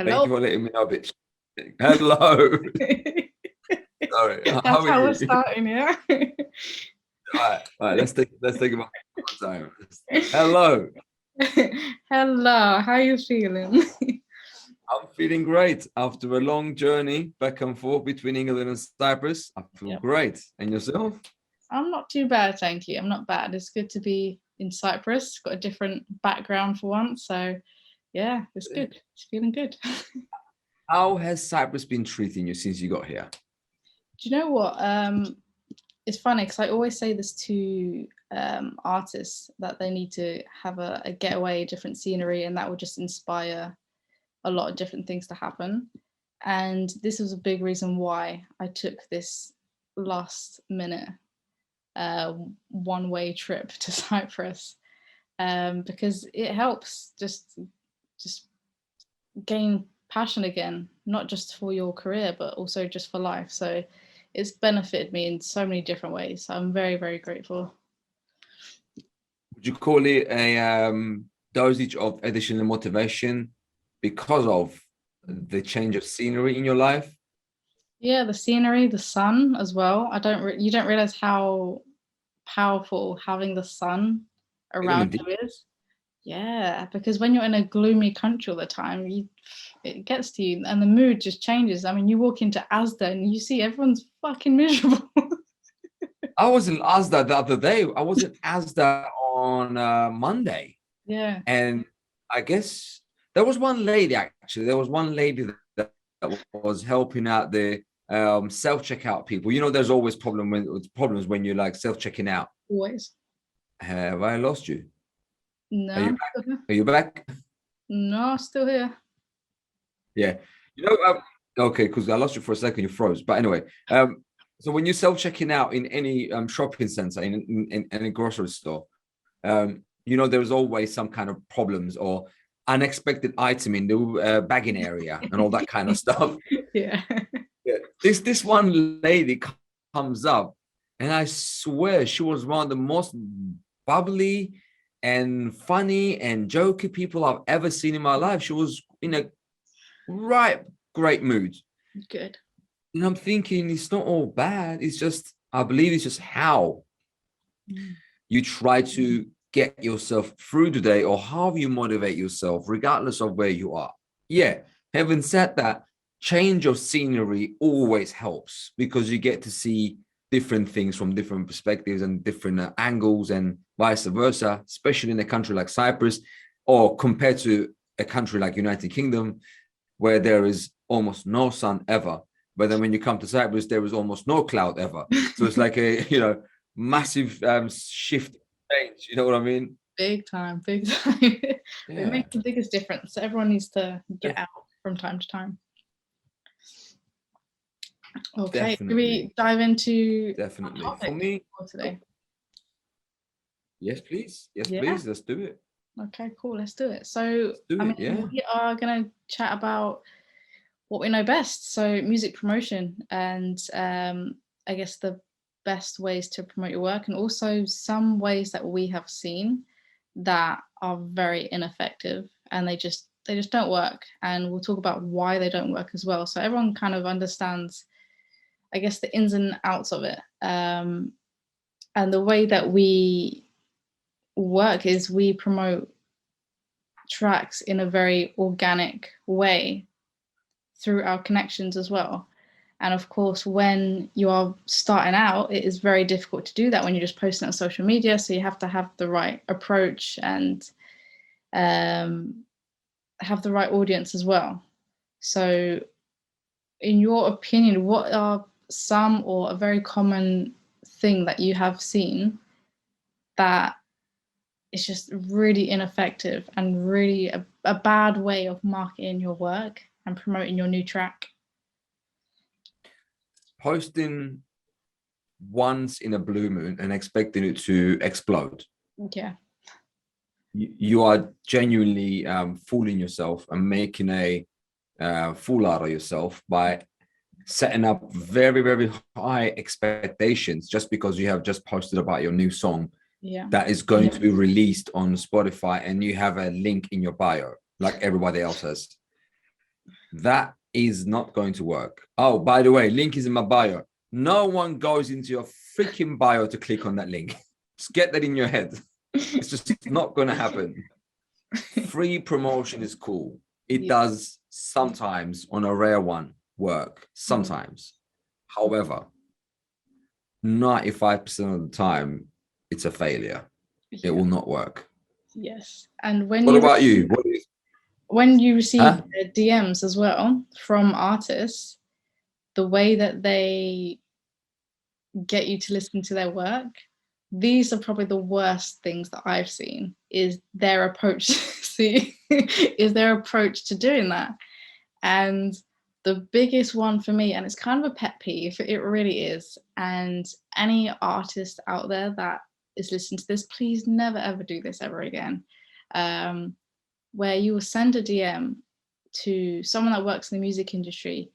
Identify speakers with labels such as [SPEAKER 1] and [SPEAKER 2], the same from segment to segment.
[SPEAKER 1] Thank
[SPEAKER 2] Hello.
[SPEAKER 1] you for letting me know, bitch. Hello. Sorry. How
[SPEAKER 2] That's
[SPEAKER 1] are
[SPEAKER 2] how we're
[SPEAKER 1] you?
[SPEAKER 2] starting, yeah.
[SPEAKER 1] All right. Let's take about one time. Hello.
[SPEAKER 2] Hello, how you feeling?
[SPEAKER 1] I'm feeling great after a long journey back and forth between England and Cyprus. I feel
[SPEAKER 2] Yep.
[SPEAKER 1] great. And yourself?
[SPEAKER 2] I'm not too bad, thank you. I'm not bad. It's good to be in Cyprus. Got a different background for once, so yeah, it's good. It's feeling good.
[SPEAKER 1] How has Cyprus been treating you since you got here?
[SPEAKER 2] Do you know what? It's funny because I always say this to artists that they need to have a getaway, different scenery, and that will just inspire a lot of different things to happen. And this was a big reason why I took this last minute one-way trip to Cyprus, because it helps just gain passion again, not just for your career but also just for life. So it's benefited me in so many different ways. So I'm very, very grateful.
[SPEAKER 1] Would you call it a dosage of additional motivation because of the change of scenery in your life?
[SPEAKER 2] Yeah, the scenery, the sun as well. You don't realize how powerful having the sun around
[SPEAKER 1] Indeed.
[SPEAKER 2] you is. Yeah, because when you're in a gloomy country all the time, it gets to you and the mood just changes. I mean, you walk into Asda and you see everyone's fucking miserable.
[SPEAKER 1] I was in Asda the other day. I was in Asda on Monday.
[SPEAKER 2] Yeah.
[SPEAKER 1] And I guess there was one lady, actually. There was one lady that was helping out the self-checkout people. You know, there's always problems when you're like self-checking out.
[SPEAKER 2] Always.
[SPEAKER 1] Have I lost you?
[SPEAKER 2] No,
[SPEAKER 1] Are you
[SPEAKER 2] I'm
[SPEAKER 1] back?
[SPEAKER 2] still here.
[SPEAKER 1] Are you back?
[SPEAKER 2] No, still here.
[SPEAKER 1] Yeah. You know, okay, because I lost you for a second, you froze. But anyway, so when you're self-checking out in any shopping center, in any grocery store, you know, there's always some kind of problems or unexpected item in the bagging area and all that kind of stuff.
[SPEAKER 2] Yeah.
[SPEAKER 1] Yeah. This one lady comes up, and I swear she was one of the most bubbly and funny and jokey people I've ever seen in my life. She was in a great mood.
[SPEAKER 2] Good.
[SPEAKER 1] And I'm thinking it's not all bad. It's just, I believe it's just how you try to get yourself through the day or how you motivate yourself, regardless of where you are. Yeah. Having said that, change of scenery always helps because you get to see different things from different perspectives and different angles and vice versa, especially in a country like Cyprus or compared to a country like United Kingdom, where there is almost no sun ever. But then when you come to Cyprus, there is almost no cloud ever. So it's like a, massive shift change. You know what I mean?
[SPEAKER 2] Big time, big time. It
[SPEAKER 1] Yeah,
[SPEAKER 2] makes the biggest difference. Everyone needs to get out from time to time. Okay, should
[SPEAKER 1] definitely.
[SPEAKER 2] we dive into our
[SPEAKER 1] Definitely. For
[SPEAKER 2] topic
[SPEAKER 1] me,
[SPEAKER 2] for today?
[SPEAKER 1] yes, please. Yes,
[SPEAKER 2] Yeah.
[SPEAKER 1] please. Let's do it.
[SPEAKER 2] Okay, cool. Let's do it. So,
[SPEAKER 1] Let's do
[SPEAKER 2] I
[SPEAKER 1] it.
[SPEAKER 2] mean,
[SPEAKER 1] Yeah.
[SPEAKER 2] we are going to chat about what we know best. So, music promotion and I guess the best ways to promote your work, and also some ways that we have seen that are very ineffective and they just don't work. And we'll talk about why they don't work as well. So everyone kind of understands, I guess, the ins and outs of it. And the way that we work is we promote tracks in a very organic way through our connections as well. And of course, when you are starting out, it is very difficult to do that when you're just posting on social media. So you have to have the right approach and have the right audience as well. So, in your opinion, what are some or a very common thing that you have seen that is just really ineffective and really a bad way of marketing your work and promoting your new track?
[SPEAKER 1] Posting once in a blue moon and expecting it to explode.
[SPEAKER 2] Yeah.
[SPEAKER 1] You are genuinely fooling yourself and making a fool out of yourself by setting up very, very high expectations just because you have just posted about your new song that is going to be released on Spotify and you have a link in your bio like everybody else has. That is not going to work. Oh, by the way, link is in my bio. No one goes into your freaking bio to click on that link. Just get that in your head. It's just not going to happen. Free promotion is cool. It does sometimes, on a rare one, work. Sometimes. However, 95% of the time, it's a failure. It will not work.
[SPEAKER 2] Yes. And when
[SPEAKER 1] What
[SPEAKER 2] you
[SPEAKER 1] about you?
[SPEAKER 2] when you receive DMs as well from artists, the way that they get you to listen to their work, these are probably the worst things that I've seen, is their approach is their approach to doing that. And the biggest one for me, and it's kind of a pet peeve, it really is, and any artist out there that is listening to this, please never ever do this ever again, where you will send a DM to someone that works in the music industry.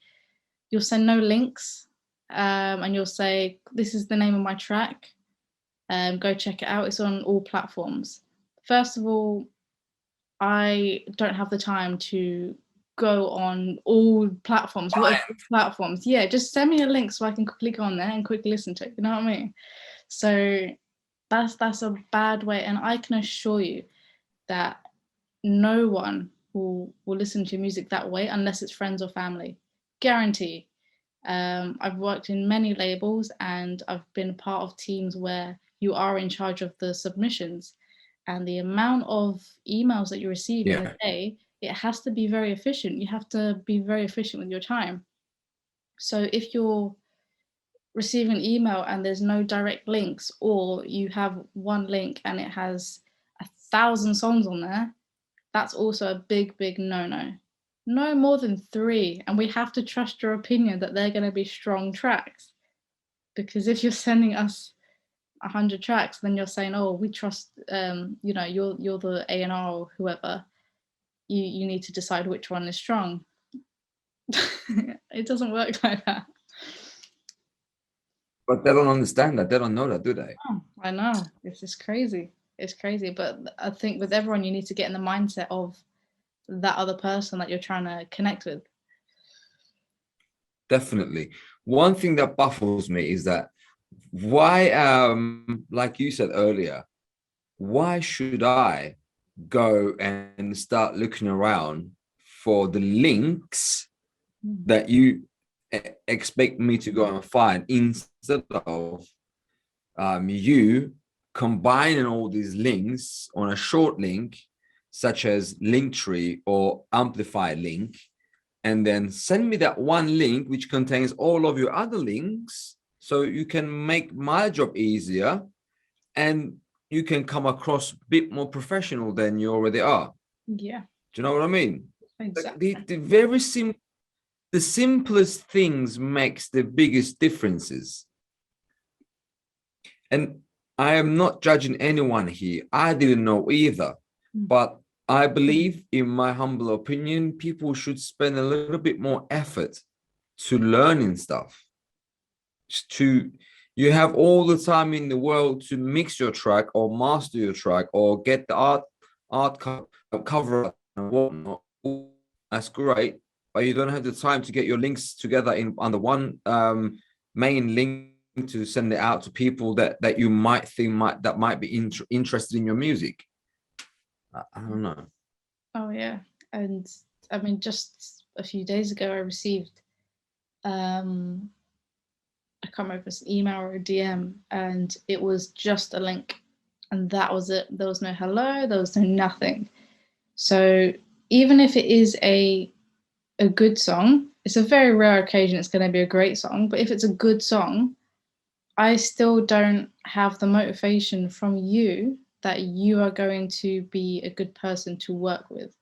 [SPEAKER 2] You'll send no links, and you'll say, this is the name of my track, go check it out, it's on all platforms. First of all, I don't have the time to go on all platforms. What are platforms? Yeah, just send me a link so I can click on there and quickly listen to it. You know what I mean? So that's a bad way. And I can assure you that no one will listen to your music that way unless it's friends or family. Guarantee. I've worked in many labels and I've been part of teams where you are in charge of the submissions, and the amount of emails that you receive in a day, it has to be very efficient. You have to be very efficient with your time. So if you're receiving an email and there's no direct links, or you have one link and it has 1,000 songs on there, that's also a big no-no. No more than 3, and we have to trust your opinion that they're going to be strong tracks. Because if you're sending us 100 tracks, then you're saying, oh, we trust, you know, you're the A&R or whoever, you need to decide which one is strong. It doesn't work like that.
[SPEAKER 1] But they don't understand that. They don't know that, do they?
[SPEAKER 2] Oh, I know. It's just crazy. It's crazy. But I think with everyone, you need to get in the mindset of that other person that you're trying to connect with.
[SPEAKER 1] Definitely. One thing that baffles me is that why, like you said earlier, why should I go and start looking around for the links that you expect me to go and find, instead of you combining all these links on a short link, such as Linktree or Amplify link, and then send me that one link which contains all of your other links, so you can make my job easier and you can come across a bit more professional than you already are.
[SPEAKER 2] Yeah.
[SPEAKER 1] Do you know what I mean?
[SPEAKER 2] Exactly.
[SPEAKER 1] Like the simplest things makes the biggest differences. And I am not judging anyone here. I didn't know either, but I believe, in my humble opinion, people should spend a little bit more effort to learning stuff. You have all the time in the world to mix your track or master your track or get the art cover and whatnot. That's great, but you don't have the time to get your links together under one main link to send it out to people that you might think might be interested in your music. I don't know.
[SPEAKER 2] Oh yeah. And I mean, just a few days ago I received I can't remember if it's an email or a DM, and it was just a link, and that was it. There was no hello, there was no nothing. So even if it is a good song, it's a very rare occasion it's going to be a great song, but if it's a good song, I still don't have the motivation from you that you are going to be a good person to work with.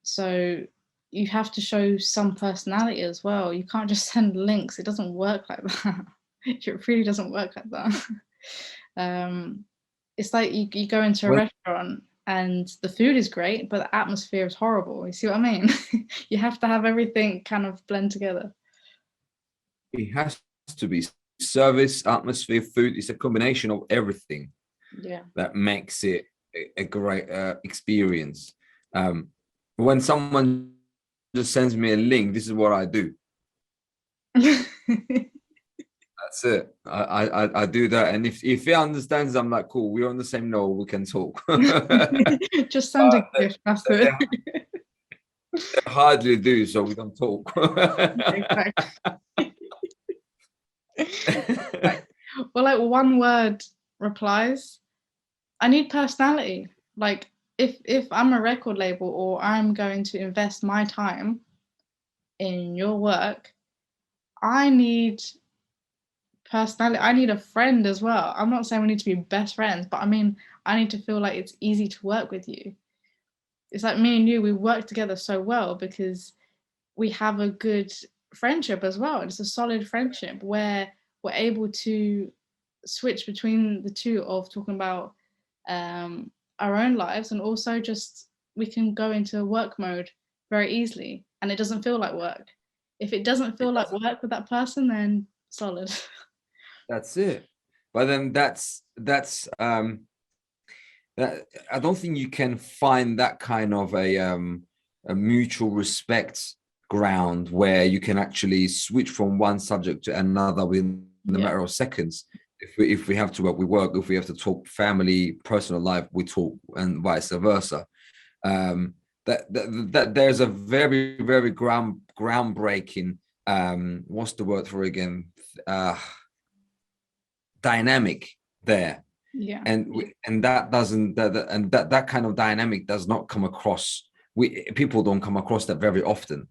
[SPEAKER 2] So you have to show some personality as well. You can't just send links. It doesn't work like that. It really doesn't work like that. It's like you go into a restaurant and the food is great, but the atmosphere is horrible. You see what I mean? You have to have everything kind of blend together.
[SPEAKER 1] It has to be service, atmosphere, food. It's a combination of everything.
[SPEAKER 2] Yeah.
[SPEAKER 1] That makes it a great experience. When someone just sends me a link, this is what I do. That's it. I do that, and if he understands, I'm like, cool, we're on the same level, we can talk.
[SPEAKER 2] Just send a gift, that's it.
[SPEAKER 1] They hardly do, so we don't talk.
[SPEAKER 2] Exactly. Well, like one word replies. I need personality. Like if I'm a record label or I'm going to invest my time in your work, I need personality. I need a friend as well. I'm not saying we need to be best friends, but I mean, I need to feel like it's easy to work with you. It's like me and you, we work together so well because we have a good friendship as well. It's a solid friendship where we're able to switch between the two of talking about our own lives, and also just we can go into work mode very easily and it doesn't feel like work. If it doesn't feel like work with that person, then solid.
[SPEAKER 1] That's it. But then that's that I don't think you can find that kind of a mutual respect ground where you can actually switch from one subject to another within the matter of seconds. If we have to work, we work. If we have to talk family, personal life, we talk, and vice versa. That there's a very, very groundbreaking what's the word for it again? Dynamic there.
[SPEAKER 2] Yeah.
[SPEAKER 1] And that doesn't that kind of dynamic does not come across. People don't come across that very often.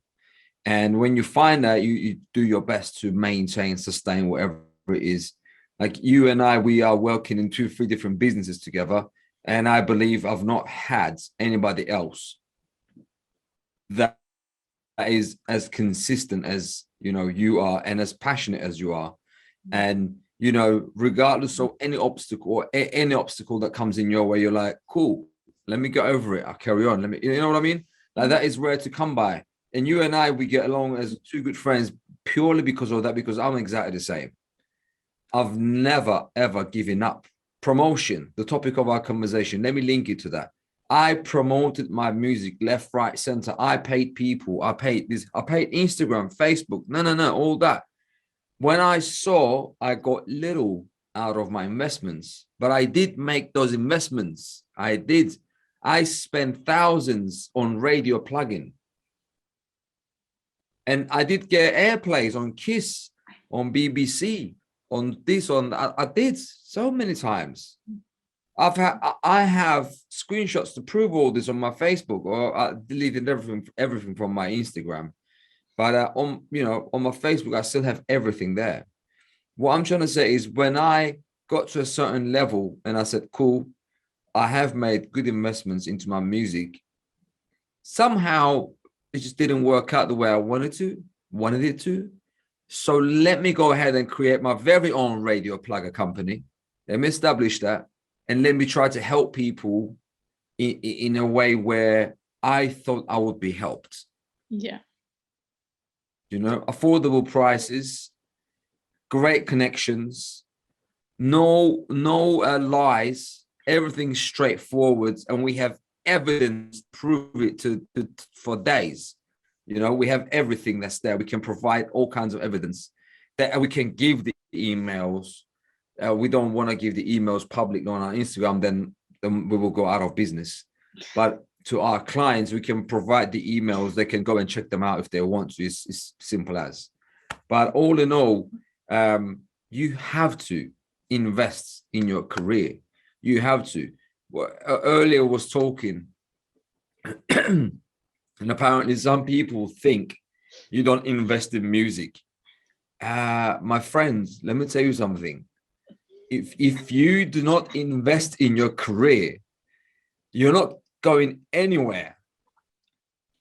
[SPEAKER 1] And when you find that, you do your best to maintain, sustain whatever it is. Like you and I, we are working in 2-3 different businesses together. And I believe I've not had anybody else that is as consistent as, you are, and as passionate as you are. And, regardless of any obstacle or any obstacle that comes in your way, you're like, cool, let me get over it. I'll carry on. You know what I mean? Like that is rare to come by. And you and I, we get along as 2 good friends purely because of that, because I'm exactly the same. I've never, ever given up. Promotion, the topic of our conversation. Let me link it to that. I promoted my music left, right, center. I paid people. I paid Instagram, Facebook. No, all that. When I saw I got little out of my investments, but I did make those investments. I did. I spent thousands on radio plugin. And I did get airplays on Kiss, on BBC, on this, on I did so many times. I have screenshots to prove all this on my Facebook, or I deleted everything from my Instagram. But on my Facebook, I still have everything there. What I'm trying to say is, when I got to a certain level and I said, cool, I have made good investments into my music, somehow it just didn't work out the way I wanted it to. So let me go ahead and create my very own radio plugger company. Let me establish that, and let me try to help people in a way where I thought I would be helped.
[SPEAKER 2] Yeah.
[SPEAKER 1] Affordable prices, great connections, no lies, everything straightforward, and we have evidence to prove it for days. We have everything that's there. We can provide all kinds of evidence that we can give the emails. We don't want to give the emails public on our Instagram, then we will go out of business. But to our clients, we can provide the emails. They can go and check them out if they want to. It's simple as. But all in all, you have to invest in your career. You have to. Earlier was talking, and apparently some people think you don't invest in music. My friends, let me tell you something. If you do not invest in your career, you're not going anywhere.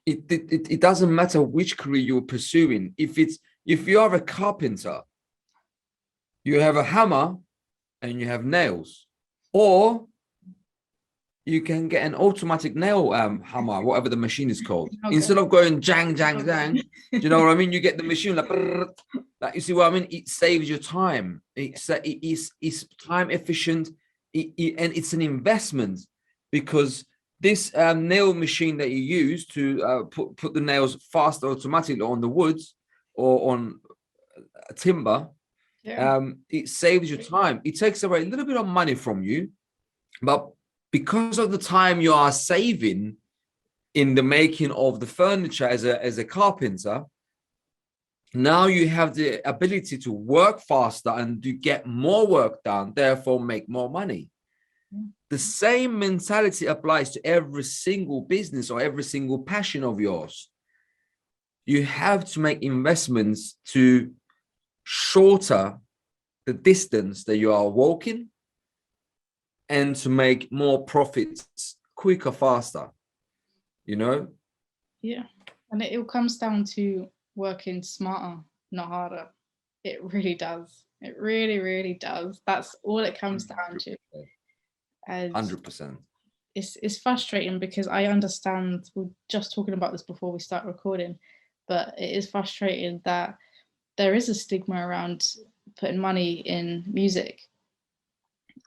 [SPEAKER 1] It doesn't matter which career you're pursuing. If you are a carpenter, you have a hammer and you have nails, or you can get an automatic nail hammer, whatever the machine is called. Okay. Instead of going jang, jang, jang, do you know what I mean? You get the machine like you see what I mean? It saves your time. It's time efficient, and it's an investment, because this nail machine that you use to put the nails faster automatically on the woods or on timber, it saves you time. It takes away a little bit of money from you, but because of the time you are saving in the making of the furniture as a carpenter, now you have the ability to work faster and to get more work done, therefore make more money. The same mentality applies to every single business or every single passion of yours. You have to make investments to shorter the distance that you are walking and to make more profits quicker, faster, you know?
[SPEAKER 2] Yeah. And it all comes down to working smarter, not harder. It really does. It really, really does. That's all it comes down to.
[SPEAKER 1] 100%.
[SPEAKER 2] It's frustrating because I understand, we're just talking about this before we start recording, but it is frustrating that there is a stigma around putting money in music.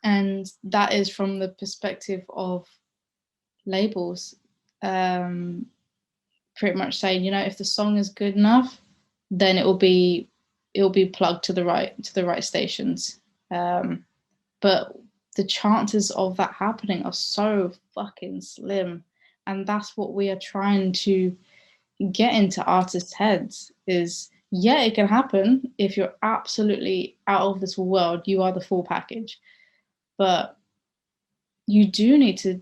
[SPEAKER 2] And that is from the perspective of labels, pretty much saying, you know, if the song is good enough, then it'll be plugged to the right stations. But the chances of that happening are so fucking slim. And that's what we are trying to get into artists' heads is, yeah, it can happen if you're absolutely out of this world, you are the full package. But you do need to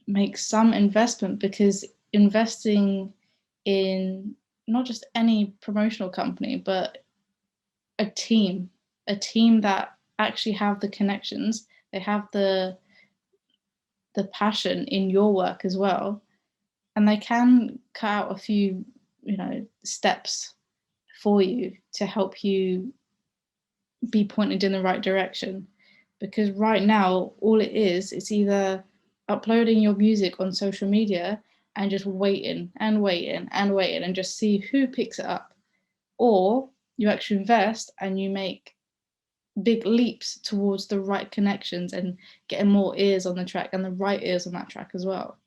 [SPEAKER 2] make some investment, because investing in not just any promotional company, but a team that actually have the connections, they have the passion in your work as well, and they can cut out a few, you know, steps for you to help you be pointed in the right direction. Because right now, all it is, it's either uploading your music on social media and just waiting and waiting and waiting and just see who picks it up, or you actually invest and you make big leaps towards the right connections and getting more ears on the track and the right ears on that track as well.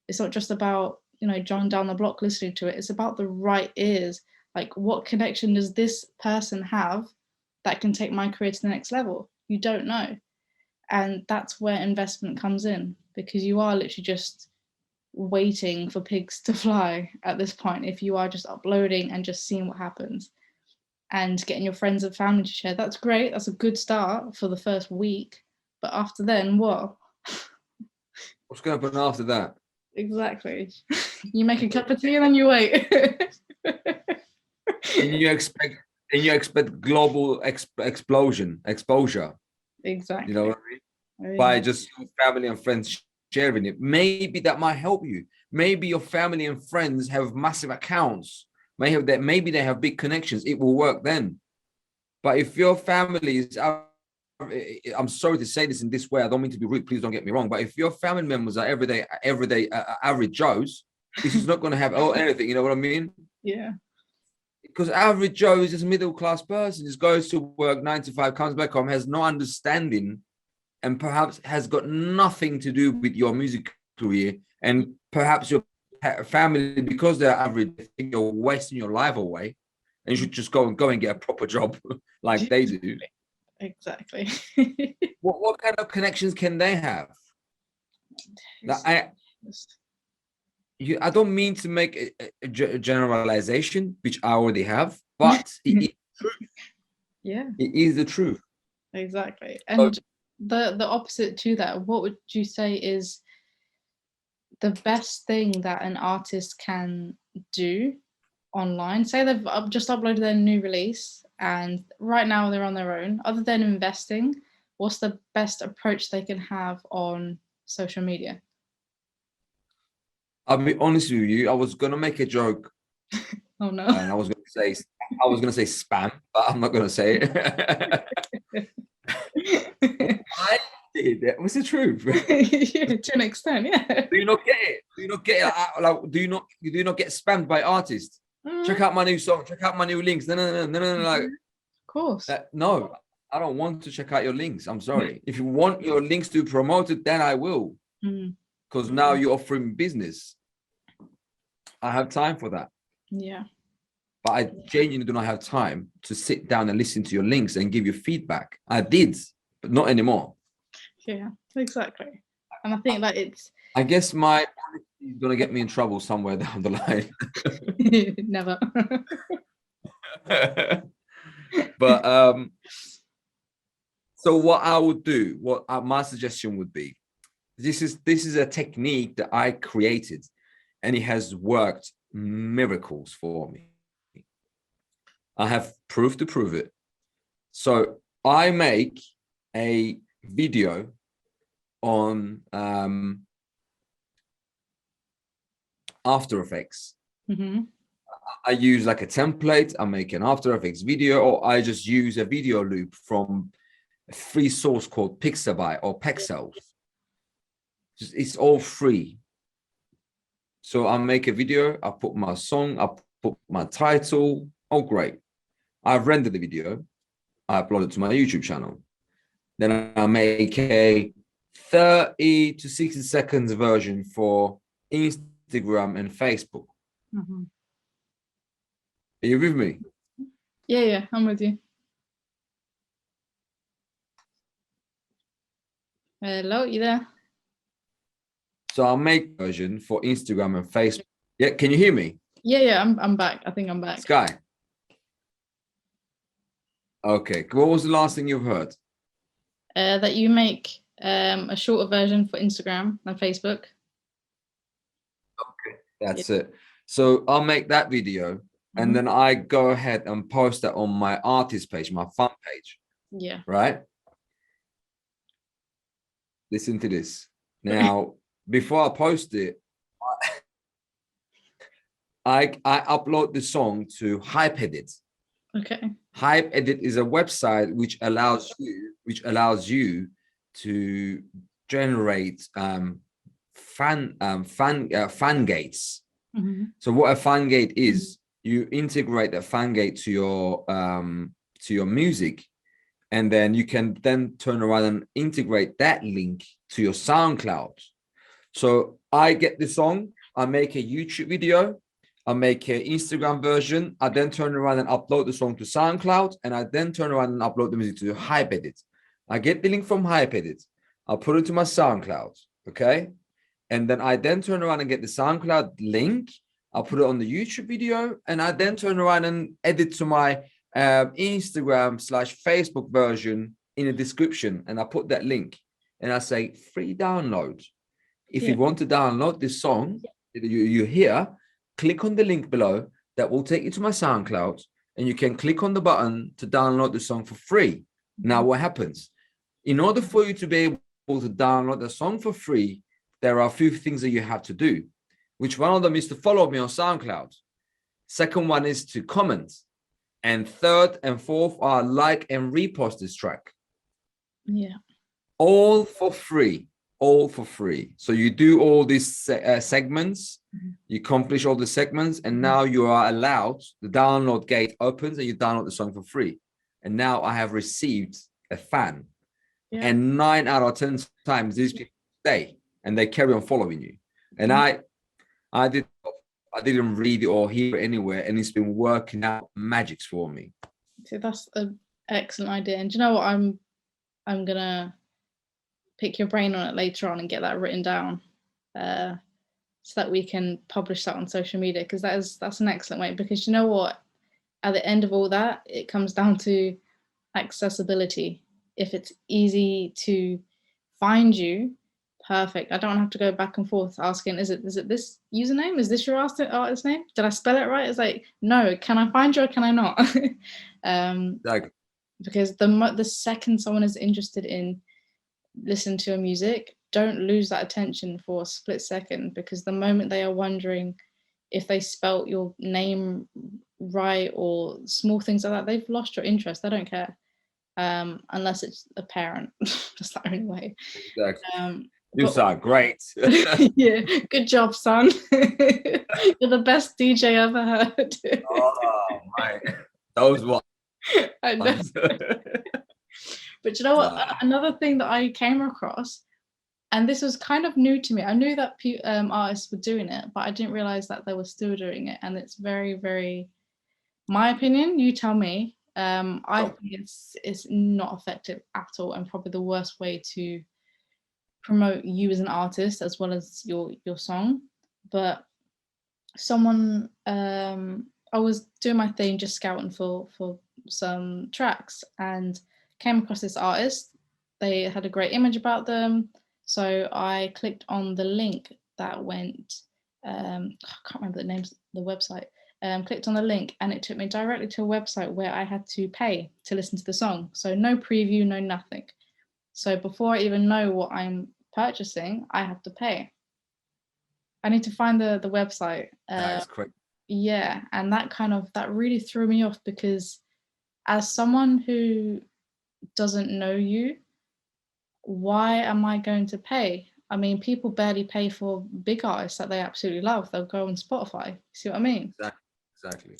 [SPEAKER 2] It's not just about, you know, John down the block listening to it. It's about the right ears. Like, what connection does this person have that can take my career to the next level? You don't know. And that's where investment comes in, because you are literally just waiting for pigs to fly at this point. If you are just uploading and just seeing what happens and getting your friends and family to share, that's great. That's a good start for the first week. But after then, what?
[SPEAKER 1] What's going to happen after that?
[SPEAKER 2] Exactly. You make a cup of tea and then you wait.
[SPEAKER 1] and you expect global exposure.
[SPEAKER 2] Exactly.
[SPEAKER 1] You know what I mean? By just family and friends sharing it. Maybe that might help you. Maybe your family and friends have massive accounts. Maybe they have big connections. It will work then. But if your family is, I'm sorry to say this in this way, I don't mean to be rude, please don't get me wrong, but if your family members are everyday average Joes, this is not going to have anything, you know what I mean?
[SPEAKER 2] Yeah.
[SPEAKER 1] Because average Joe is just a middle-class person, just goes to work 9 to 5, comes back home, has no understanding, and perhaps has got nothing to do with your music career. And perhaps your family, because they're average, think you're wasting your life away, and you should just go and get a proper job like they do.
[SPEAKER 2] Exactly.
[SPEAKER 1] What kind of connections can they have? I don't mean to make a generalization, which I already have, but it is true.
[SPEAKER 2] Yeah,
[SPEAKER 1] it is the truth.
[SPEAKER 2] Exactly. And the opposite to that, what would you say is the best thing that an artist can do online? Say they've just uploaded their new release and right now they're on their own. Other than investing, what's the best approach they can have on social media?
[SPEAKER 1] I'll be honest with you, I was gonna make a joke.
[SPEAKER 2] Oh no.
[SPEAKER 1] And I was gonna say spam, but I'm not gonna say it. I did. That was the truth.
[SPEAKER 2] Yeah, to an extent, yeah.
[SPEAKER 1] Do you not get it? Do you not get it? Like, do you not get spammed by artists? Check out my new song. Check out my new links. No. Like,
[SPEAKER 2] of course.
[SPEAKER 1] No, I don't want to check out your links. I'm sorry. If you want your links to be promoted, then I will. Because because now you're offering business. I have time for that.
[SPEAKER 2] Yeah.
[SPEAKER 1] But I genuinely do not have time to sit down and listen to your links and give you feedback. I did, but not anymore.
[SPEAKER 2] Yeah, exactly. And I think that it's
[SPEAKER 1] I guess my policy is going to get me in trouble somewhere down the line.
[SPEAKER 2] never.
[SPEAKER 1] But so what I would do, what my suggestion would be, this is a technique that I created, and it has worked miracles for me. I have proof to prove it. So I make a video on After Effects.
[SPEAKER 2] Mm-hmm.
[SPEAKER 1] I use like a template. I make an After Effects video, or I just use a video loop from a free source called Pixabay or Pexels. It's all free. So I make a video, I put my song, I put my title. Oh, great. I've rendered the video. I upload it to my YouTube channel. Then I make a 30 to 60 seconds version for Instagram and Facebook.
[SPEAKER 2] Mm-hmm.
[SPEAKER 1] Are you with me?
[SPEAKER 2] Yeah, I'm with you. Hello, you there?
[SPEAKER 1] So I'll make a version for Instagram and Facebook. Yeah, can you hear me?
[SPEAKER 2] Yeah, I'm back. I think I'm back.
[SPEAKER 1] Skye. Okay, what was the last thing you've heard?
[SPEAKER 2] That you make a shorter version for Instagram and Facebook.
[SPEAKER 1] Okay, that's it. So I'll make that video, and then I go ahead and post that on my artist page, my fan page.
[SPEAKER 2] Yeah.
[SPEAKER 1] Right? Listen to this. Now, before I post it, I upload the song to HypeEdit.
[SPEAKER 2] Okay.
[SPEAKER 1] HypeEdit is a website which allows you to generate fan gates.
[SPEAKER 2] Mm-hmm.
[SPEAKER 1] So what a fan gate is, you integrate a fan gate to your music, and then you can then turn around and integrate that link to your SoundCloud. So I get the song, I make a YouTube video, I make an Instagram version, I then turn around and upload the song to SoundCloud, and I then turn around and upload the music to HypeEdit. I get the link from HypeEdit, I'll put it to my SoundCloud, okay? And then I then turn around and get the SoundCloud link, I'll put it on the YouTube video, and I then turn around and edit to my Instagram/Facebook version in the description, and I put that link, and I say free download. If you want to download this song that you hear, click on the link below. That will take you to my SoundCloud, and you can click on the button to download the song for free. Now, what happens? In order for you to be able to download the song for free, there are a few things that you have to do, which one of them is to follow me on SoundCloud. Second one is to comment. And third and fourth are like and repost this track.
[SPEAKER 2] Yeah.
[SPEAKER 1] All for free. All for free. So you do all these segments, you accomplish all the segments, and now you are allowed, the download gate opens and you download the song for free. And now I have received a fan. Yeah. And 9 out of 10 times these people stay and they carry on following you. And I didn't read it or hear it anywhere, and it's been working out magics for me.
[SPEAKER 2] So that's an excellent idea. And do you know what? I'm gonna pick your brain on it later on and get that written down, so that we can publish that on social media, because that's an excellent way. Because you know what? At the end of all that, it comes down to accessibility. If it's easy to find you, perfect. I don't have to go back and forth asking, is it this username? Is this your artist name? Did I spell it right? It's like, no, can I find you or can I not?
[SPEAKER 1] Exactly.
[SPEAKER 2] Because the second someone is interested in listening to your music, don't lose that attention for a split second, because the moment they are wondering if they spelt your name right or small things like that, they've lost your interest. They don't care, unless it's a parent. That's the only way.
[SPEAKER 1] Exactly. You sound great.
[SPEAKER 2] Yeah, good job, son. You're the best DJ I ever heard.
[SPEAKER 1] Oh, my. Those ones.
[SPEAKER 2] I know. But you know what? Another thing that I came across And this was kind of new to me. I knew that artists were doing it, but I didn't realize that they were still doing it. And it's very, very, my opinion, you tell me. I think it's not effective at all, and probably the worst way to promote you as an artist as well as your song. But someone, I was doing my thing, just scouting for some tracks, and came across this artist. They had a great image about them, so I clicked on the link that went. I can't remember the names, the website. Clicked on the link, and it took me directly to a website where I had to pay to listen to the song. So no preview, no nothing. So before I even know what I'm purchasing, I have to pay. I need to find the website.
[SPEAKER 1] That is correct.
[SPEAKER 2] Yeah, and that really threw me off, because as someone who doesn't know you, why am I going to pay? I mean, people barely pay for big artists that they absolutely love. They'll go on Spotify. See what I mean?
[SPEAKER 1] Exactly.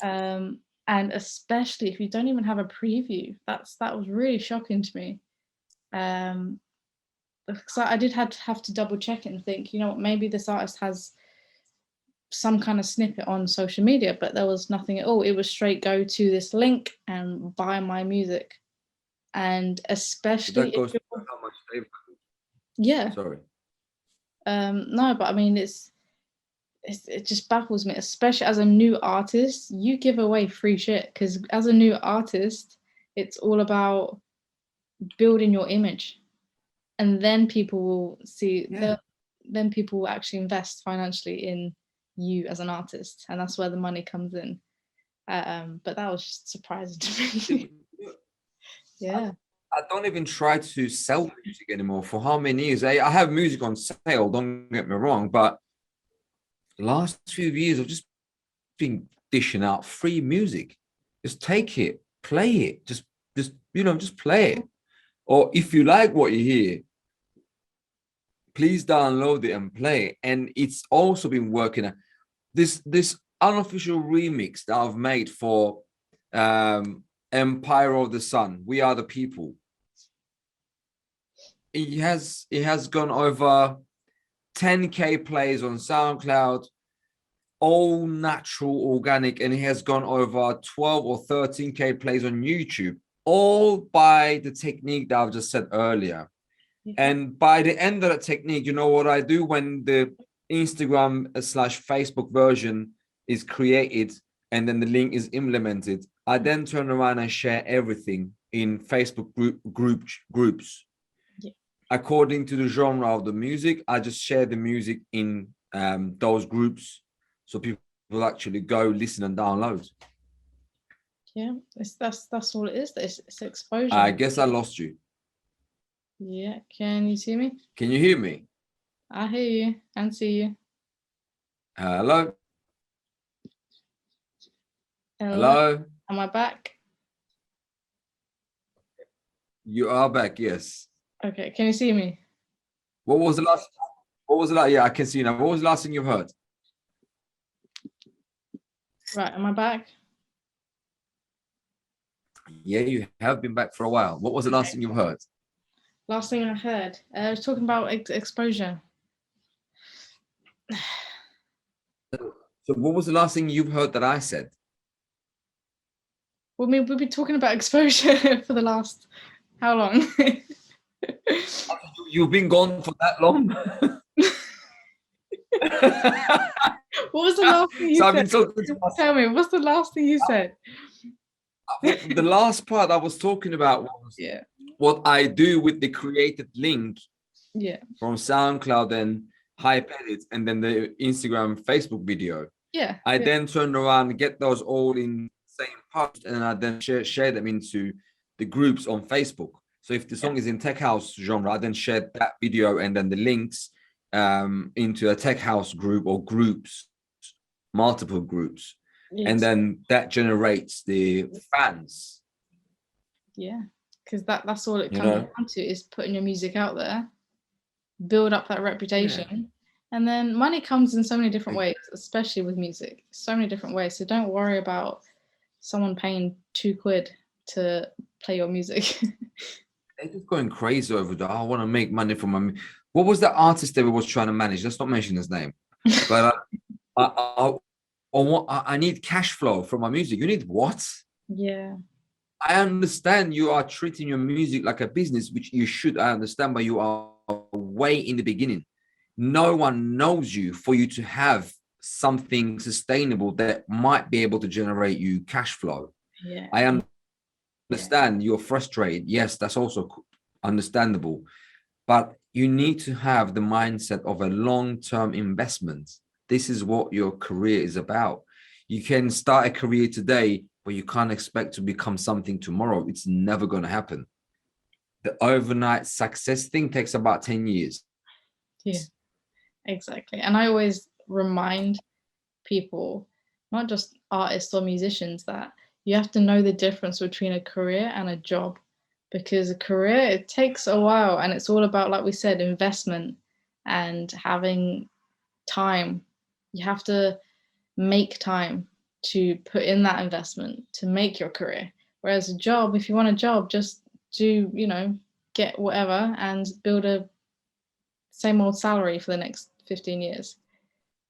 [SPEAKER 2] And especially if you don't even have a preview, that was really shocking to me. Because I did have to double check it and think, you know what, maybe this artist has some kind of snippet on social media, but there was nothing at all. It was straight, go to this link and buy my music. And especially
[SPEAKER 1] that goes to how much they value.
[SPEAKER 2] Yeah.
[SPEAKER 1] Sorry.
[SPEAKER 2] No, but I mean, it just baffles me, especially as a new artist. You give away free shit, because as a new artist, it's all about building your image, and then people will see. Then people will actually invest financially in you as an artist, and that's where the money comes in. But that was just surprising to me. Yeah.
[SPEAKER 1] I don't even try to sell music anymore. For how many years? I have music on sale, don't get me wrong, but the last few years I've just been dishing out free music. Just take it, play it, just play it. Or if you like what you hear, please download it and play it. And it's also been working. This unofficial remix that I've made for Empire of the Sun, We Are the People. It has gone over 10K plays on SoundCloud, all natural, organic, and it has gone over 12 or 13K plays on YouTube, all by the technique that I've just said earlier. And by the end of that technique, you know what I do when the Instagram/Facebook version is created and then the link is implemented, I then turn around and share everything in Facebook groups. According to the genre of the music, I just share the music in those groups, so people will actually go listen and download.
[SPEAKER 2] Yeah, that's all it is. It's exposure.
[SPEAKER 1] I guess I lost you.
[SPEAKER 2] Yeah, can you see me?
[SPEAKER 1] Can you hear me?
[SPEAKER 2] I hear you and see you.
[SPEAKER 1] Hello? Hello?
[SPEAKER 2] Am I back?
[SPEAKER 1] You are back, yes.
[SPEAKER 2] Okay, can you see me?
[SPEAKER 1] What was the last? Yeah, I can see you now. What was the last thing you heard?
[SPEAKER 2] Right, am I back?
[SPEAKER 1] Yeah, you have been back for a while. What was the last thing you heard?
[SPEAKER 2] Last thing I heard, I was talking about exposure.
[SPEAKER 1] So what was the last thing you've heard that I said?
[SPEAKER 2] Well, I mean, we've been talking about exposure for the last, how long?
[SPEAKER 1] You've been gone for that long?
[SPEAKER 2] What was the last thing you said? Tell me, what's the last thing you said?
[SPEAKER 1] The last part I was talking about was what I do with the created link from SoundCloud and Hypedit, and then the Instagram, Facebook video. I then turn around and get those all in the same post, and I then share them into the groups on Facebook. So if the song is in tech house genre, I then share that video and then the links into a tech house group or groups, multiple groups. And then that generates the fans.
[SPEAKER 2] Yeah, because that's all it comes down to, is putting your music out there, build up that reputation, and then money comes in so many different ways, especially with music, so many different ways. So don't worry about someone paying £2 to play your music.
[SPEAKER 1] They're just going crazy over that. I want to make money from my. what was the artist that we was trying to manage? Let's not mention his name. But I need cash flow from my music. You need what?
[SPEAKER 2] Yeah.
[SPEAKER 1] I understand you are treating your music like a business, which you should. I understand, but you are way in the beginning. No one knows you for you to have something sustainable that might be able to generate you cash flow.
[SPEAKER 2] Yeah.
[SPEAKER 1] I understand you're frustrated. Yes, that's also understandable. But you need to have the mindset of a long-term investment. This is what your career is about. You can start a career today, but you can't expect to become something tomorrow. It's never going to happen. The overnight success thing takes about 10 years.
[SPEAKER 2] Yeah, exactly. And I always remind people, not just artists or musicians, that you have to know the difference between a career and a job, because a career, it takes a while, and it's all about, like we said, investment and having time. You have to make time to put in that investment to make your career. Whereas a job, if you want a job, just do, get whatever and build a same old salary for the next 15 years.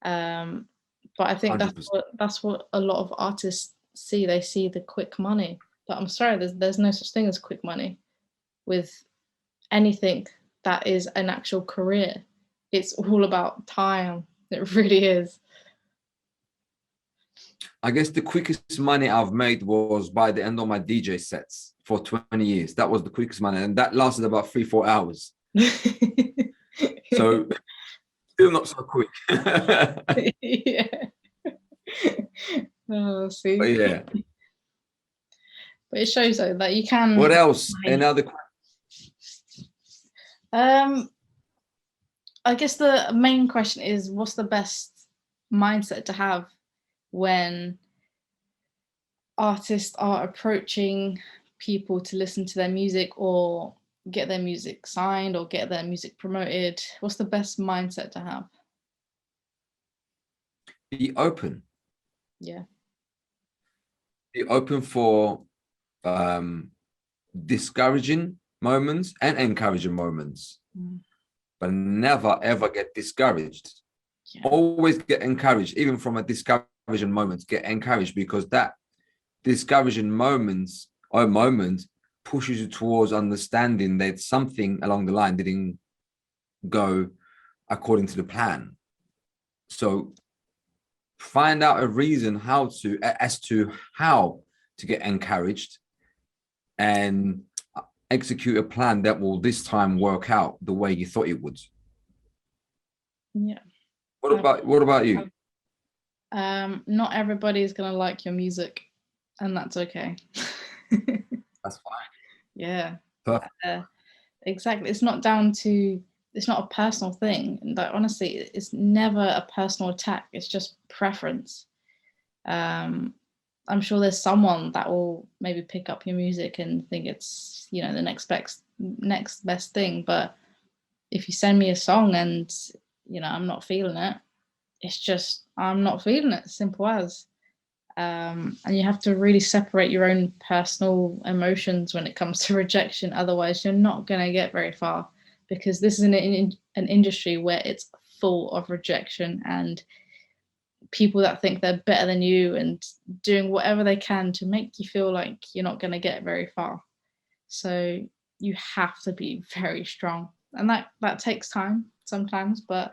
[SPEAKER 2] But I think
[SPEAKER 1] 100%.
[SPEAKER 2] that's what a lot of artists see. They see the quick money. But I'm sorry, there's no such thing as quick money with anything that is an actual career. It's all about time. It really is.
[SPEAKER 1] I guess the quickest money I've made was by the end of my DJ sets for 20 years. That was the quickest money. And that lasted about 3-4 hours. So still not so quick.
[SPEAKER 2] Yeah. Oh, see.
[SPEAKER 1] But yeah.
[SPEAKER 2] But it shows though that you can.
[SPEAKER 1] What else? Another.
[SPEAKER 2] I guess the main question is, what's the best mindset to have when artists are approaching people to listen to their music or get their music signed or get their music promoted? What's the best mindset to have?
[SPEAKER 1] Be open.
[SPEAKER 2] Yeah.
[SPEAKER 1] Be open for discouraging moments and encouraging moments. But never ever get discouraged. Yeah. Always get encouraged, even from a discouraging moment. Get encouraged, because that discouraging moment pushes you towards understanding that something along the line didn't go according to the plan. So find out a reason as to how to get encouraged, and execute a plan that will this time work out the way you thought it would.
[SPEAKER 2] Yeah.
[SPEAKER 1] What about you?
[SPEAKER 2] Not everybody is gonna like your music, and that's okay.
[SPEAKER 1] That's fine.
[SPEAKER 2] Yeah.
[SPEAKER 1] Perfect.
[SPEAKER 2] Exactly. It's not a personal thing. Like, honestly, it's never a personal attack. It's just preference. I'm sure there's someone that will maybe pick up your music and think it's, the next best thing. But if you send me a song and, I'm not feeling it, it's just, I'm not feeling it. Simple as. And you have to really separate your own personal emotions when it comes to rejection. Otherwise, you're not going to get very far, because this is an industry where it's full of rejection and people that think they're better than you and doing whatever they can to make you feel like you're not going to get very far. So you have to be very strong, and that takes time sometimes. But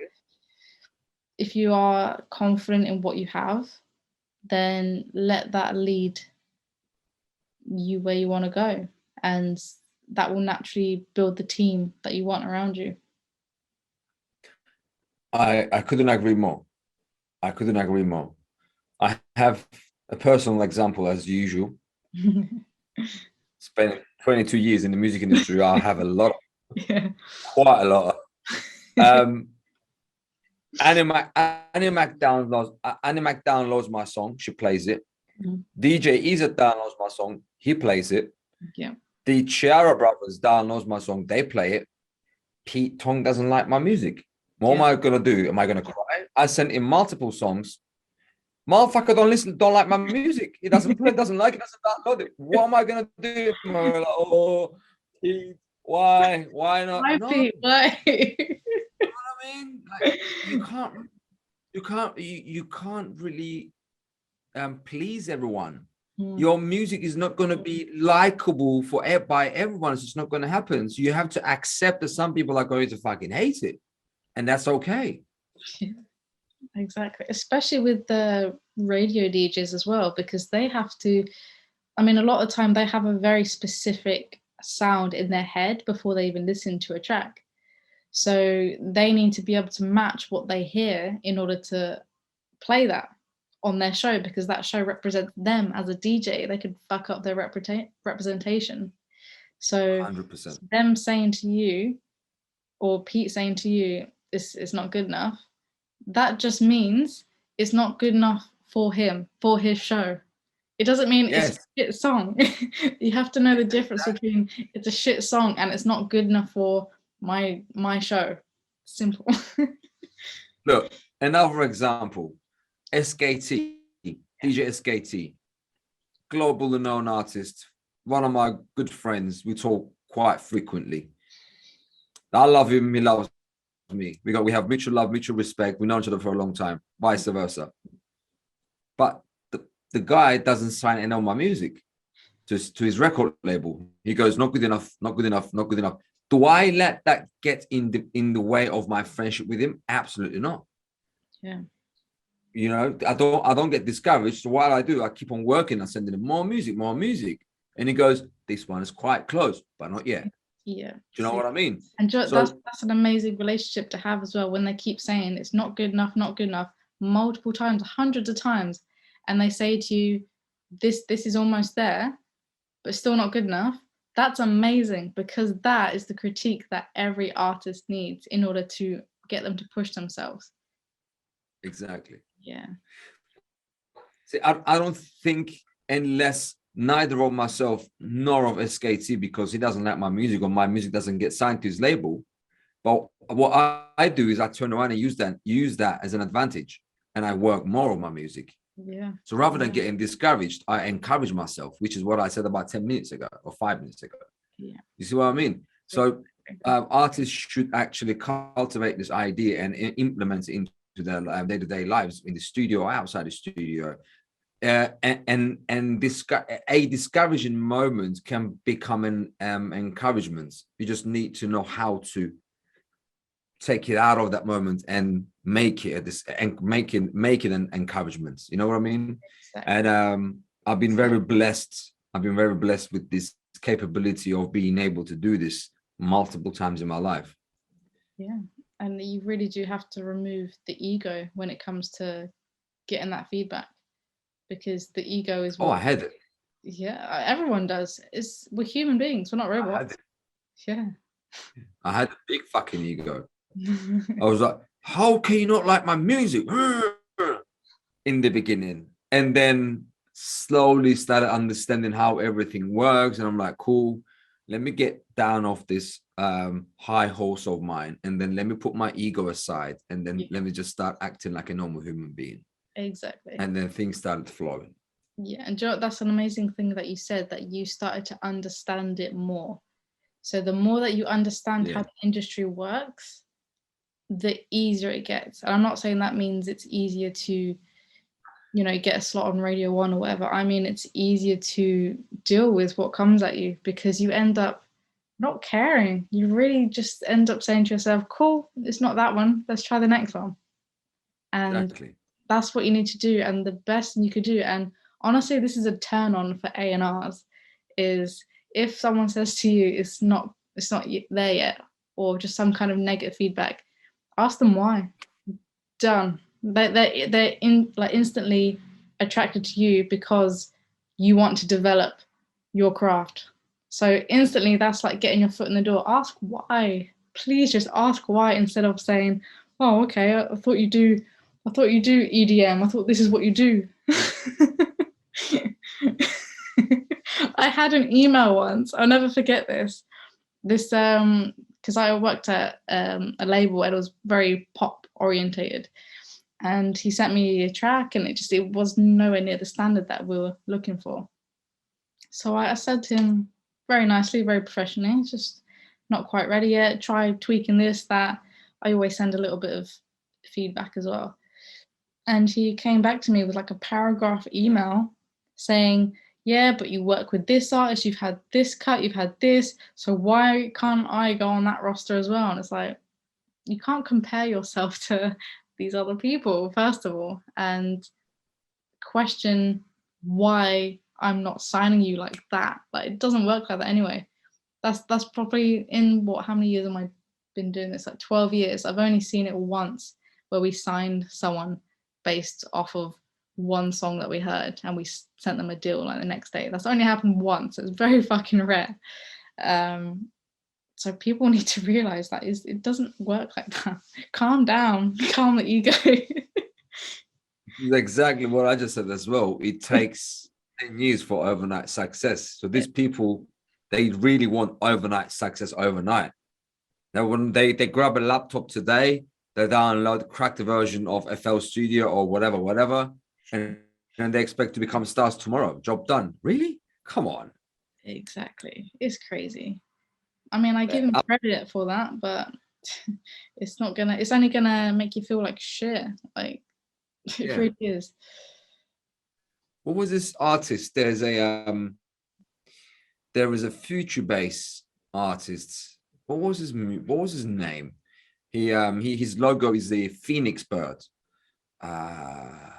[SPEAKER 2] if you are confident in what you have, then let that lead you where you want to go, and that will naturally build the team that you want around you.
[SPEAKER 1] I couldn't agree more. I have a personal example, as usual. Spent 22 years in the music industry. I have quite a lot. Animac downloads my song. She plays it. DJ Izzat downloads my song. He plays it.
[SPEAKER 2] Yeah.
[SPEAKER 1] The Chiara brothers downloads my song. They play it. Pete Tong doesn't like my music. What am I gonna do? Am I gonna cry? I sent him multiple songs. Motherfucker don't like my music. He doesn't play, doesn't like it, doesn't download it. What am I gonna do? Like, oh, Pete, why not?
[SPEAKER 2] Why, Pete? Why?
[SPEAKER 1] you can't you can't really please everyone. Your music is not going to be likable by everyone. It's just not going to happen. So you have to accept that some people are going to fucking hate it, and that's okay.
[SPEAKER 2] Exactly, especially with the radio DJs as well, because they have to, I mean, a lot of the time they have a very specific sound in their head before they even listen to a track. So they need to be able to match what they hear in order to play that on their show, because that show represents them as a DJ. They could fuck up their representation. So
[SPEAKER 1] 100%.
[SPEAKER 2] them saying to you, or Pete saying to you, it's not good enough, that just means it's not good enough for him, for his show. It doesn't mean it's a shit song. You have to know the difference between it's a shit song and it's not good enough for my show. Simple.
[SPEAKER 1] Look, another example, SKT, DJ SKT, global known artist, one of my good friends. We talk quite frequently. I love him, he loves me. We have mutual love, mutual respect. We know each other for a long time, vice versa. But the guy doesn't sign any of my music to his record label. He goes, not good enough, not good enough, not good enough. Do I let that get in the way of my friendship with him? Absolutely not.
[SPEAKER 2] Yeah.
[SPEAKER 1] You know, I don't get discouraged. So what I do, I keep on working. I send him more music. And he goes, this one is quite close, but not yet.
[SPEAKER 2] Yeah.
[SPEAKER 1] Do you know what I mean?
[SPEAKER 2] And
[SPEAKER 1] So
[SPEAKER 2] that's an amazing relationship to have as well, when they keep saying it's not good enough, multiple times, hundreds of times, and they say to you, this is almost there, but still not good enough. That's amazing, because that is the critique that every artist needs in order to get them to push themselves.
[SPEAKER 1] Exactly.
[SPEAKER 2] Yeah.
[SPEAKER 1] See, I don't think, unless neither of myself nor of SKT, because he doesn't like my music or my music doesn't get signed to his label. But what I do is I turn around and use that as an advantage, and I work more on my music.
[SPEAKER 2] Yeah.
[SPEAKER 1] So rather than getting discouraged, I encourage myself, which is what I said about 10 minutes ago or 5 minutes ago.
[SPEAKER 2] Yeah.
[SPEAKER 1] You see what I mean? So artists should actually cultivate this idea and implement it into their day-to-day lives in the studio or outside the studio. A discouraging moment can become an encouragement. You just need to know how to take it out of that moment and make it an encouragement. You know what I mean? Exactly. And I've been very blessed. I've been very blessed with this capability of being able to do this multiple times in my life.
[SPEAKER 2] Yeah, and you really do have to remove the ego when it comes to getting that feedback, because the ego is what.
[SPEAKER 1] Oh, I had it.
[SPEAKER 2] Yeah, everyone does. We're human beings. We're not robots. Yeah.
[SPEAKER 1] I had a big fucking ego. I was like, how can you not like my music? In the beginning. And then slowly started understanding how everything works. And I'm like, cool, let me get down off this high horse of mine. And then let me put my ego aside. And then let me just start acting like a normal human being.
[SPEAKER 2] Exactly.
[SPEAKER 1] And then things started flowing.
[SPEAKER 2] Yeah. And Joe, that's an amazing thing that you said, that you started to understand it more. So the more that you understand how the industry works, the easier it gets. And I'm not saying that means it's easier to, get a slot on Radio 1 or whatever. I mean, it's easier to deal with what comes at you, because you end up not caring. You really just end up saying to yourself, cool, it's not that one, let's try the next one. And that's what you need to do. And the best thing you could do, and honestly, this is a turn on for A&Rs, is if someone says to you, it's not there yet, or just some kind of negative feedback, ask them why. Done. They're instantly attracted to you because you want to develop your craft. So instantly, that's like getting your foot in the door. Ask why. Please just ask why, instead of saying, "Oh, okay, I thought you do EDM. I thought this is what you do." I had an email once. I'll never forget this. Because I worked at a label and it was very pop orientated, and he sent me a track, and it was nowhere near the standard that we were looking for. So I said to him very nicely, very professionally, just not quite ready yet. Try tweaking this, that. I always send a little bit of feedback as well. And he came back to me with like a paragraph email saying, yeah, but you work with this artist, you've had this cut, you've had this, so why can't I go on that roster as well? And it's like, you can't compare yourself to these other people, first of all, and question why I'm not signing you like that. Like, it doesn't work like that anyway. That's probably in how many years have I been doing this? Like 12 years. I've only seen it once where we signed someone based off of one song that we heard and we sent them a deal like the next day. That's only happened once. It's very fucking rare. So people need to realize that it doesn't work like that. Calm down, calm the ego.
[SPEAKER 1] Exactly what I just said as well. It takes 10 years for overnight success. So these people, they really want overnight success overnight. Now, when they grab a laptop today, they download, crack the version of FL Studio or whatever, and they expect to become stars tomorrow. Job done. Really? Come on.
[SPEAKER 2] Exactly. It's crazy. I mean, I give him credit for that, but it's only gonna make you feel like shit. Like, it really is.
[SPEAKER 1] What was this artist? There is a future bass artist. What was his name? His logo is the Phoenix bird.
[SPEAKER 2] I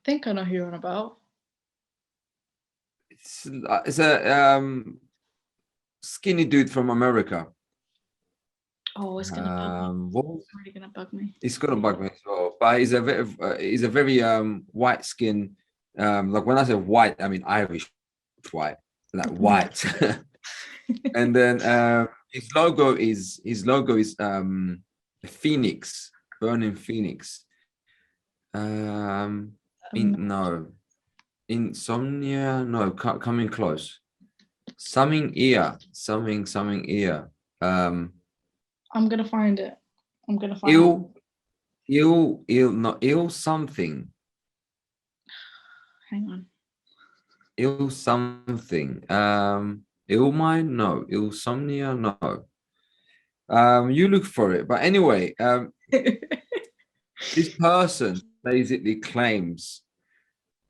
[SPEAKER 2] think I know who you're on about.
[SPEAKER 1] It's a skinny dude from America.
[SPEAKER 2] Oh, it's gonna bug me. It's really gonna bug me.
[SPEAKER 1] It's gonna bug me as well. But he's a very white skin. Like when I say white, I mean Irish white, like white. And then his logo is Phoenix, burning Phoenix. Insomnia, no, coming close. Something ear.
[SPEAKER 2] I'm gonna find it.
[SPEAKER 1] Ill something.
[SPEAKER 2] Hang on.
[SPEAKER 1] Ill something. Ill mind? No. Insomnia? No. You look for it. But anyway, this person basically claims,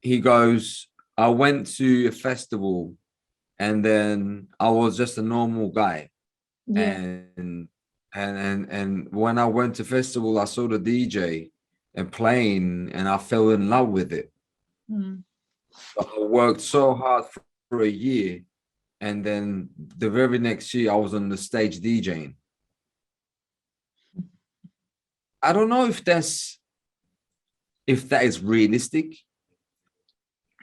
[SPEAKER 1] he goes, I went to a festival and then I was just a normal guy.
[SPEAKER 2] Yeah.
[SPEAKER 1] And when I went to festival, I saw the DJ and playing and I fell in love with it. But I worked so hard for a year, and then the very next year I was on the stage DJing. I don't know if that is realistic,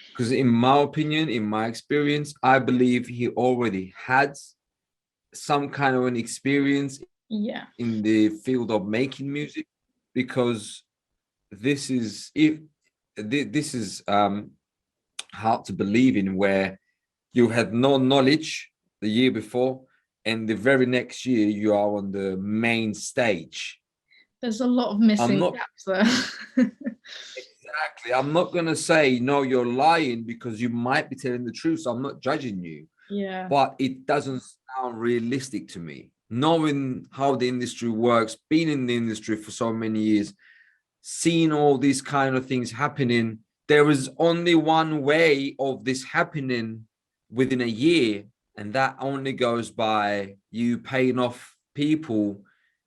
[SPEAKER 1] because in my opinion, in my experience, I believe he already had some kind of an experience in the field of making music, because this is hard to believe in, where you had no knowledge the year before and the very next year you are on the main stage.
[SPEAKER 2] There's a lot of missing gaps there.
[SPEAKER 1] Exactly. I'm not going to say, no, you're lying, because you might be telling the truth. So I'm not judging you.
[SPEAKER 2] Yeah.
[SPEAKER 1] But it doesn't sound realistic to me. Knowing how the industry works, being in the industry for so many years, seeing all these kind of things happening, there is only one way of this happening within a year, and that only goes by you paying off people,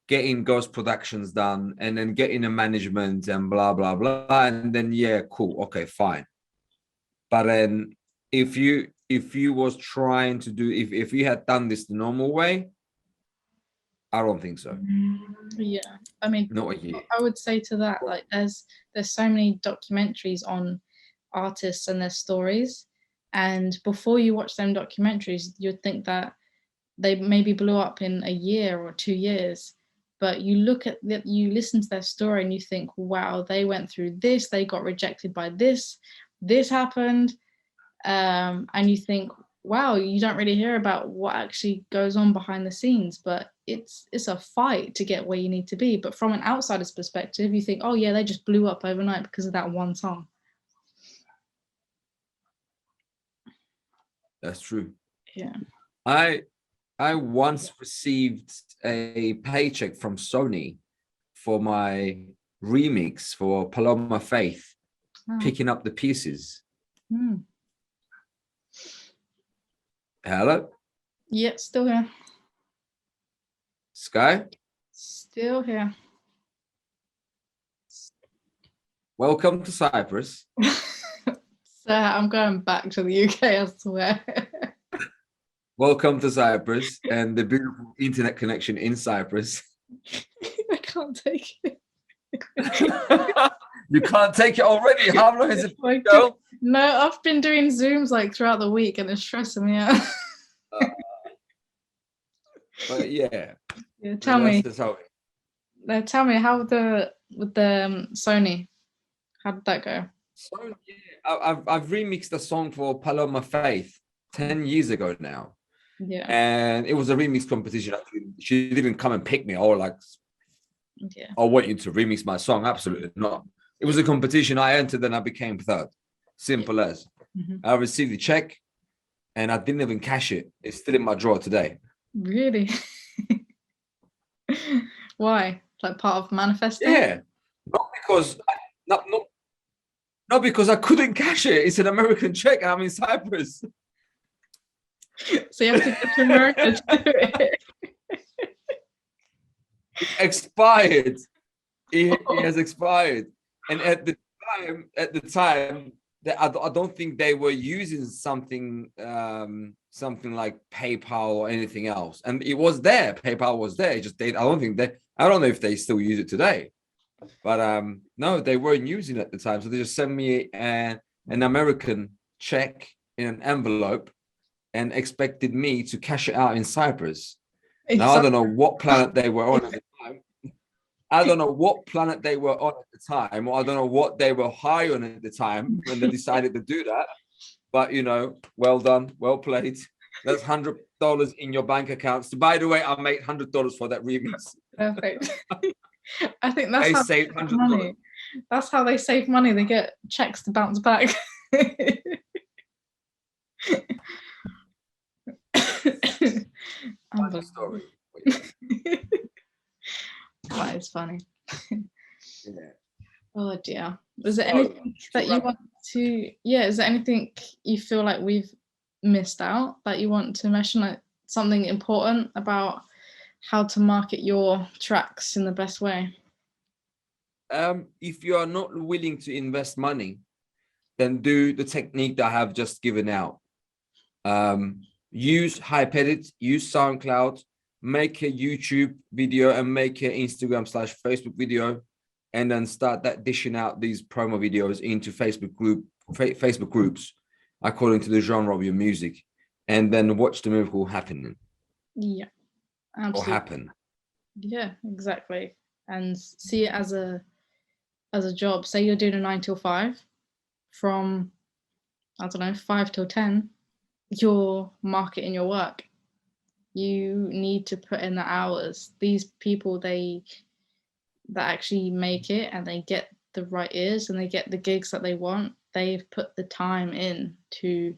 [SPEAKER 1] getting ghost productions done, and then getting a management and blah blah blah, and then cool, okay, fine. But then if you was trying to do, if you had done this the normal way, I don't think so.
[SPEAKER 2] Yeah, I mean,
[SPEAKER 1] not a year.
[SPEAKER 2] I would say to that, like, there's so many documentaries on artists and their stories, and before you watch them documentaries, you'd think that they maybe blew up in a year or 2 years, but you listen to their story and you think, wow, they went through this, they got rejected by this happened, and you think, wow, you don't really hear about what actually goes on behind the scenes, but it's a fight to get where you need to be. But from an outsider's perspective, you think, oh yeah, they just blew up overnight because of that one song.
[SPEAKER 1] That's true.
[SPEAKER 2] Yeah.
[SPEAKER 1] I once received a paycheck from Sony for my remix for Paloma Faith,
[SPEAKER 2] Oh.
[SPEAKER 1] picking up the pieces.
[SPEAKER 2] Mm.
[SPEAKER 1] Hello,
[SPEAKER 2] Yeah, still here.
[SPEAKER 1] Skye.
[SPEAKER 2] Still here.
[SPEAKER 1] Welcome to Cyprus.
[SPEAKER 2] So I'm going back to the UK, I swear.
[SPEAKER 1] Welcome to Cyprus and the beautiful internet connection in Cyprus.
[SPEAKER 2] I can't take it.
[SPEAKER 1] You can't take it already. How long has it been,
[SPEAKER 2] Like,
[SPEAKER 1] girl?
[SPEAKER 2] no, I've been doing Zooms like throughout the week and it's stressing me out.
[SPEAKER 1] But yeah,
[SPEAKER 2] Yeah, tell me
[SPEAKER 1] how
[SPEAKER 2] how with the Sony, how did that go?
[SPEAKER 1] So yeah, I've remixed a song for Paloma Faith 10 years ago now.
[SPEAKER 2] Yeah,
[SPEAKER 1] And it was a remix competition. She didn't come and pick me or like,
[SPEAKER 2] yeah.
[SPEAKER 1] I want you to remix my song. Absolutely not. It was a competition. I entered and I became third. Simple as.
[SPEAKER 2] Mhm.
[SPEAKER 1] I received the check and I didn't even cash it. It's still in my drawer today.
[SPEAKER 2] Really? Why? Like part of manifesting?
[SPEAKER 1] Yeah. Not because not because I couldn't cash it. It's an American check and I'm in Cyprus.
[SPEAKER 2] So you have to go to America to do it.
[SPEAKER 1] It expired. It has expired. And at the time, that I don't think they were using something like PayPal or anything else. And it was there. PayPal was there. I don't know if they still use it today. But no, they weren't using it at the time. So they just sent me an American check in an envelope and expected me to cash it out in Cyprus. Now I don't know what planet they were on at the time. I don't know what planet they were on at the time, or I don't know what they were high on at the time when they decided to do that. But well done, well played. That's $100 in your bank accounts. By the way, I made $100 for that remix.
[SPEAKER 2] Perfect. I think that's how
[SPEAKER 1] saved $100.
[SPEAKER 2] money. That's how they save money. They get checks to bounce back.
[SPEAKER 1] Story.
[SPEAKER 2] That is funny.
[SPEAKER 1] Yeah.
[SPEAKER 2] Oh dear. Is there anything that you want to? Yeah. Is there anything you feel like we've missed out that you want to mention? Like something important about how to market your tracks in the best way?
[SPEAKER 1] If you are not willing to invest money, then do the technique that I have just given out. Use Hypedit, use SoundCloud, make a YouTube video and make an Instagram/Facebook video, and then start dishing out these promo videos into Facebook groups according to the genre of your music, and then watch the miracle happening.
[SPEAKER 2] Yeah, absolutely.
[SPEAKER 1] Or happen.
[SPEAKER 2] Yeah, exactly. And see it as a job. Say you're doing a 9 till 5, from 5 till 10, you're marketing your work. You need to put in the hours. These people, that actually make it and they get the right ears and they get the gigs that they want, they've put the time in to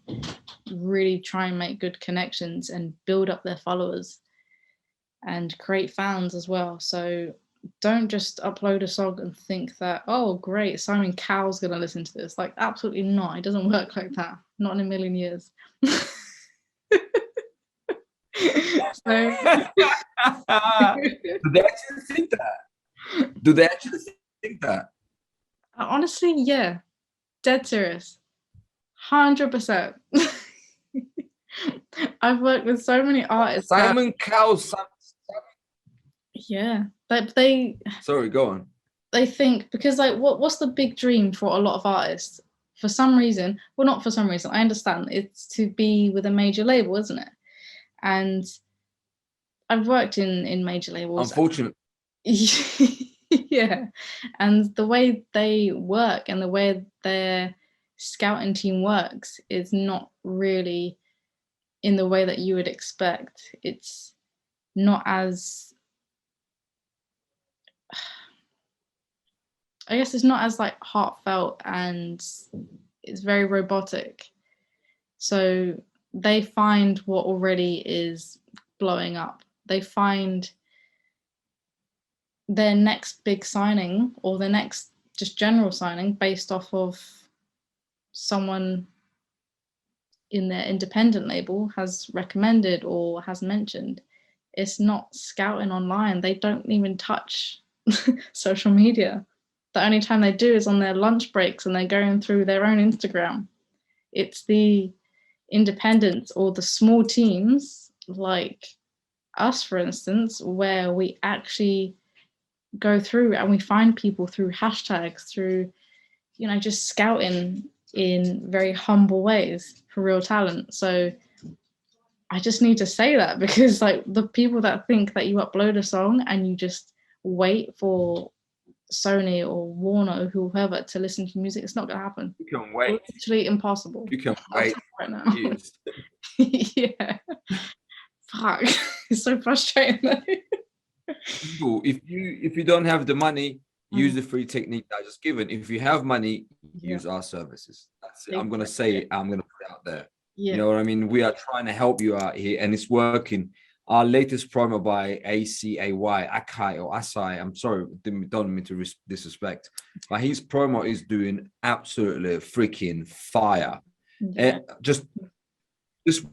[SPEAKER 2] really try and make good connections and build up their followers and create fans as well. So don't just upload a song and think that, oh great, Simon Cowell's gonna listen to this. Like, absolutely not. It doesn't work like that. Not in a million years.
[SPEAKER 1] Do they actually think that?
[SPEAKER 2] Honestly, yeah. Dead serious. 100%. I've worked with so many artists.
[SPEAKER 1] Simon Cowell's.
[SPEAKER 2] Yeah, but they.
[SPEAKER 1] Sorry, go on.
[SPEAKER 2] They think, because like, what's the big dream for a lot of artists? For some reason, well, not for some reason, I understand, it's to be with a major label, isn't it? And I've worked in major labels.
[SPEAKER 1] Unfortunately.
[SPEAKER 2] Yeah, and the way they work and the way their scouting team works is not really in the way that you would expect. It's not as, I guess it's not as like heartfelt, and it's very robotic. So they find what already is blowing up. They find their next big signing or their next just general signing based off of someone in their independent label has recommended or has mentioned. It's not scouting online. They don't even touch social media. The only time they do is on their lunch breaks and they're going through their own Instagram. It's the independents or the small teams like us, for instance, where we actually go through and we find people through hashtags, through, just scouting in very humble ways for real talent. So I just need to say that, because like the people that think that you upload a song and you just wait for Sony or Warner or whoever to listen to music, it's not going to happen.
[SPEAKER 1] You can wait.
[SPEAKER 2] It's literally impossible.
[SPEAKER 1] You can wait
[SPEAKER 2] right now.
[SPEAKER 1] years.
[SPEAKER 2] Yeah. Fuck. It's so frustrating though.
[SPEAKER 1] If you don't have the money, use the free technique that I just given. If you have money, use our services. That's it. I'm gonna say it. I'm gonna put it out there. Yeah. You know what I mean? We are trying to help you out here, and it's working. Our latest promo by Akai or Asai. I'm sorry, don't mean to disrespect, but his promo is doing absolutely freaking fire. Yeah. Just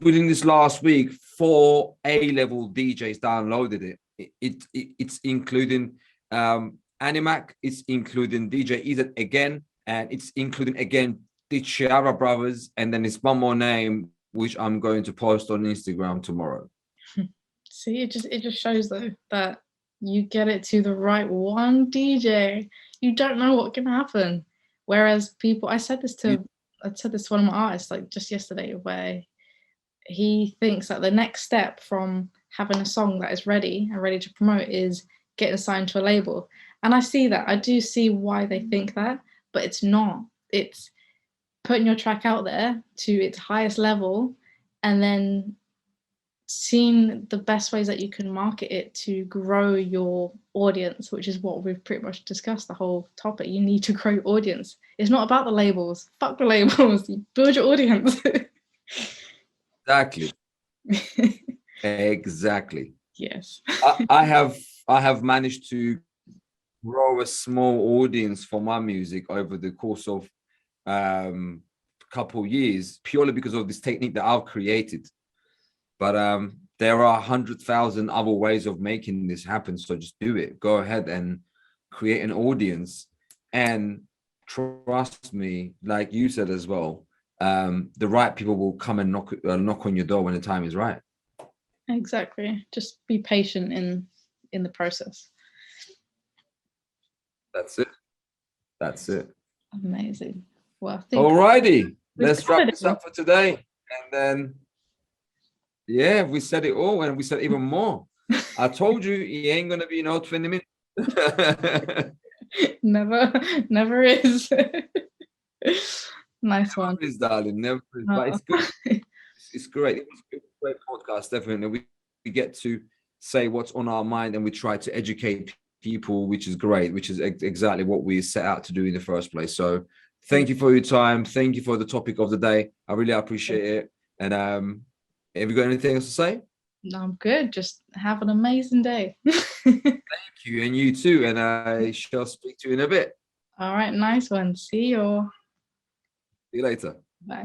[SPEAKER 1] within this last week, 4 A-level DJs downloaded it. It's including Animac, it's including DJ Ethan again, and it's including again the Chiara brothers, and then it's one more name which I'm going to post on Instagram tomorrow.
[SPEAKER 2] See, it just shows though that you get it to the right one DJ, you don't know what can happen. Whereas people, I said this to one of my artists like just yesterday, where he thinks that the next step from having a song that is ready and ready to promote is getting signed to a label. And I see that. I do see why they think that, but it's not. It's putting your track out there to its highest level and then seeing the best ways that you can market it to grow your audience, which is what we've pretty much discussed the whole topic. You need to grow your audience. It's not about the labels. Fuck the labels. You build your audience.
[SPEAKER 1] Exactly. Exactly.
[SPEAKER 2] Yes.
[SPEAKER 1] I have managed to grow a small audience for my music over the course of couple years, purely because of this technique that I've created. But there are 100,000 other ways of making this happen. So just do it. Go ahead and create an audience. And trust me, like you said as well, the right people will come and knock on your door when the time is right.
[SPEAKER 2] Exactly. Just be patient in the process.
[SPEAKER 1] That's it.
[SPEAKER 2] Amazing. Well,
[SPEAKER 1] alrighty, let's wrap this up for today. And then, yeah, we said it all, and we said even more. I told you he ain't gonna be 20 minutes.
[SPEAKER 2] Never is. Nice one.
[SPEAKER 1] Never is, darling. Never is. But it's good. It's great. It was a great podcast, definitely. We get to say what's on our mind, and we try to educate people, which is great, which is exactly what we set out to do in the first place. So thank you for your time. Thank you for the topic of the day. I really appreciate it. And have you got anything else to say?
[SPEAKER 2] No, I'm good. Just have an amazing day.
[SPEAKER 1] Thank you. And you too. And I shall speak to you in a bit.
[SPEAKER 2] All right. Nice one. See you.
[SPEAKER 1] See you later.
[SPEAKER 2] Bye.